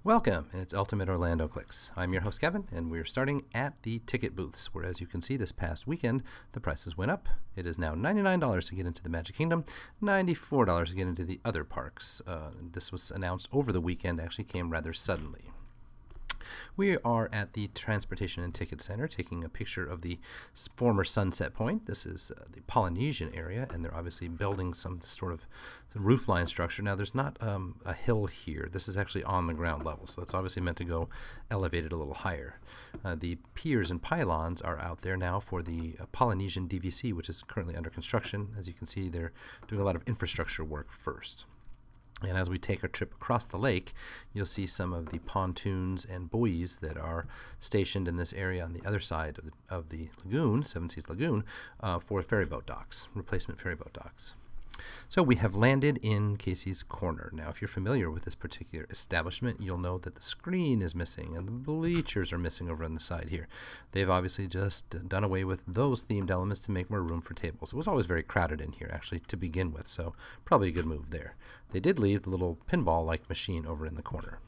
Welcome, it's Ultimate Orlando Clicks. I'm your host Kevin, and we're starting at the ticket booths, where as you can see this past weekend, the prices went up. It is now $99 to get into the Magic Kingdom, $94 to get into the other parks. This was announced over the weekend, actually came rather suddenly. We are at the Transportation and Ticket Center taking a picture of the former Sunset Point. This is the Polynesian area, and they're obviously building some sort of roofline structure. Now, there's not a hill here. This is actually on the ground level, so it's obviously meant to go elevated a little higher. The piers and pylons are out there now for the Polynesian DVC, which is currently under construction. As you can see, they're doing a lot of infrastructure work first. And as we take our trip across the lake, you'll see some of the pontoons and buoys that are stationed in this area on the other side of the lagoon, Seven Seas Lagoon, for ferryboat docks, replacement ferryboat docks. So we have landed in Casey's Corner. Now, if you're familiar with this particular establishment, you'll know that the screen is missing and the bleachers are missing over on the side here. They've obviously just done away with those themed elements to make more room for tables. It was always very crowded in here, actually, to begin with, so probably a good move there. They did leave the little pinball-like machine over in the corner.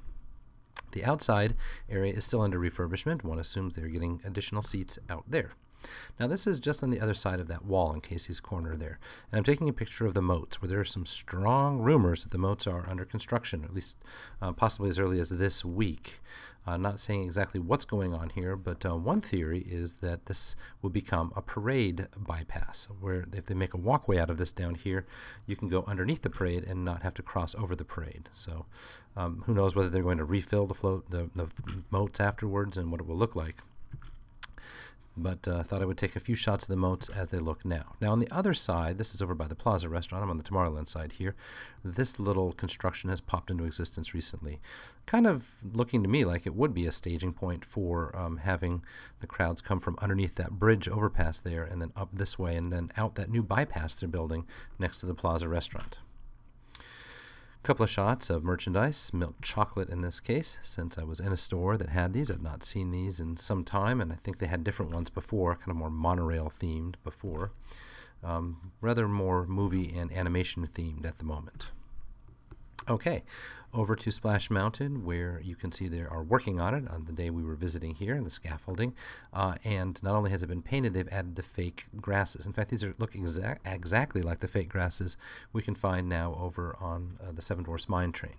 The outside area is still under refurbishment. One assumes they're getting additional seats out there. Now, this is just on the other side of that wall in Casey's Corner there. And I'm taking a picture of the moats, where there are some strong rumors that the moats are under construction, at least possibly as early as this week. Not saying exactly what's going on here, but one theory is that this will become a parade bypass, where if they make a walkway out of this down here, you can go underneath the parade and not have to cross over the parade. So who knows whether they're going to refill the moats afterwards and what it will look like. But I thought I would take a few shots of the moats as they look now. Now, on the other side, this is over by the Plaza restaurant. I'm on the Tomorrowland side here. This little construction has popped into existence recently, kind of looking to me like it would be a staging point for having the crowds come from underneath that bridge overpass there and then up this way and then out that new bypass they're building next to the Plaza restaurant. Couple of shots of merchandise, milk chocolate in this case, since I was in a store that had these. I've not seen these in some time, and I think they had different ones before, kind of more monorail themed before. Rather more movie and animation themed at the moment. Okay, over to Splash Mountain, where you can see they are working on it on the day we were visiting here, the scaffolding. And not only has it been painted, they've added the fake grasses. In fact, these look exactly like the fake grasses we can find now over on the Seven Dwarfs Mine Train.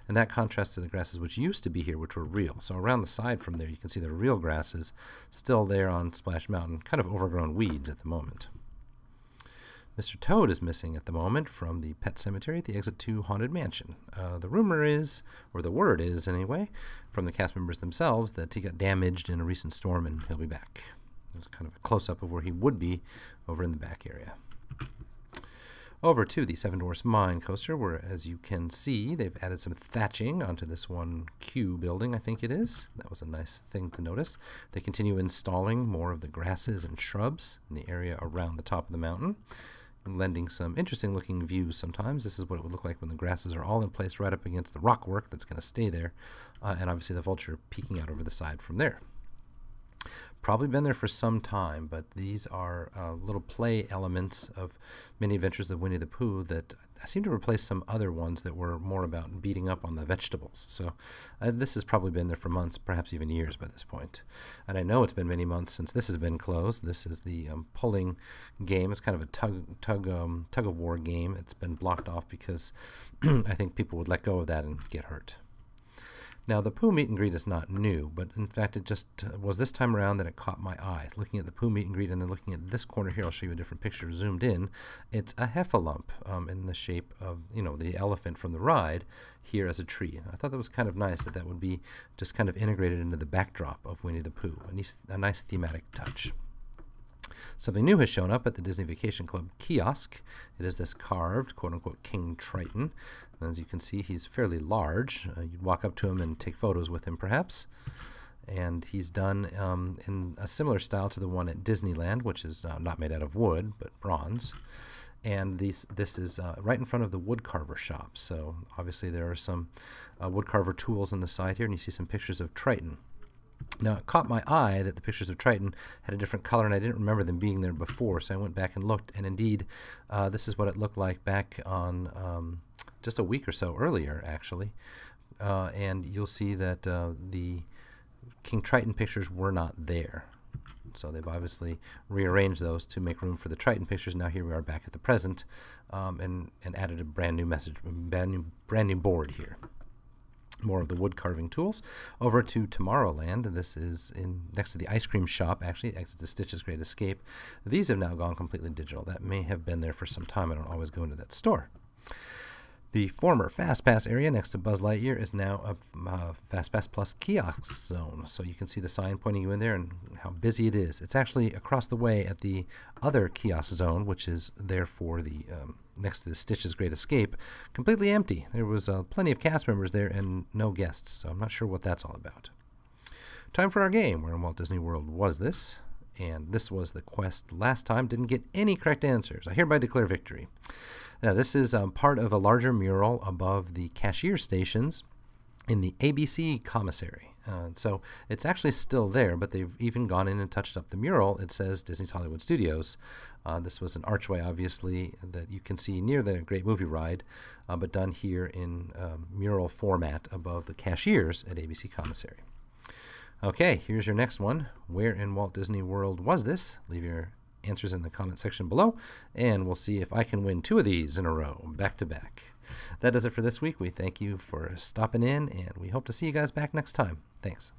And that contrasts to the grasses which used to be here, which were real. So around the side from there, you can see the real grasses still there on Splash Mountain, kind of overgrown weeds at the moment. Mr. Toad is missing at the moment from the Pet Cemetery at the Exit to Haunted Mansion. The rumor is, or the word is anyway, from the cast members themselves that he got damaged in a recent storm and he'll be back. There's kind of a close-up of where he would be over in the back area. Over to the Seven Dwarfs Mine Coaster, where, as you can see, they've added some thatching onto this one Q building, I think it is. That was a nice thing to notice. They continue installing more of the grasses and shrubs in the area around the top of the mountain, lending some interesting looking views sometimes. This is what it would look like when the grasses are all in place right up against the rock work that's going to stay there, and obviously the vulture peeking out over the side from there. Probably been there for some time, but these are little play elements of Many Adventures of Winnie the Pooh that seem to replace some other ones that were more about beating up on the vegetables. So this has probably been there for months, perhaps even years by this point. And I know it's been many months since this has been closed. This is the pulling game. It's kind of a tug of war game. It's been blocked off because I think people would let go of that and get hurt. Now, the Pooh meet and greet is not new, but in fact it just was this time around that it caught my eye. Looking at the Pooh meet and greet and then looking at this corner here, I'll show you a different picture zoomed in. It's a heffalump in the shape of, the elephant from the ride here as a tree. I thought that was kind of nice that would be just kind of integrated into the backdrop of Winnie the Pooh. A nice thematic touch. Something new has shown up at the Disney Vacation Club kiosk. It is this carved, quote-unquote, King Triton. And as you can see, he's fairly large. You'd walk up to him and take photos with him, perhaps. And he's done in a similar style to the one at Disneyland, which is not made out of wood, but bronze. And this is right in front of the woodcarver shop. So obviously there are some woodcarver tools on the side here, and you see some pictures of Triton. Now, it caught my eye that the pictures of Triton had a different color, and I didn't remember them being there before, so I went back and looked, and indeed, this is what it looked like back on just a week or so earlier, actually. and you'll see that the King Triton pictures were not there. So they've obviously rearranged those to make room for the Triton pictures. Now here we are back at the present, and added a brand new message, brand new board here. More of the wood carving tools. Over to Tomorrowland. This is next to the ice cream shop, actually, exit to Stitch's Great Escape. These have now gone completely digital. That may have been there for some time. I don't always go into that store. The former FastPass area next to Buzz Lightyear is now a FastPass Plus kiosks zone. So you can see the sign pointing you in there and how busy it is. It's actually across the way at the other kiosk zone, which is there for the next to the Stitch's Great Escape, completely empty. There was plenty of cast members there and no guests, so I'm not sure what that's all about. Time for our game. Where in Walt Disney World was this? And this was the quest last time. Didn't get any correct answers. I hereby declare victory. Now, this is part of a larger mural above the cashier stations in the ABC commissary. So it's actually still there, but they've even gone in and touched up the mural. It says Disney's Hollywood Studios. This was an archway, obviously, that you can see near the Great Movie Ride, but done here in mural format above the cashiers at ABC commissary. Okay, here's your next one. Where in Walt Disney World was this? Leave your answers in the comment section below, and we'll see if I can win 2 of these in a row, back to back. That does it for this week. We thank you for stopping in, and we hope to see you guys back next time. Thanks.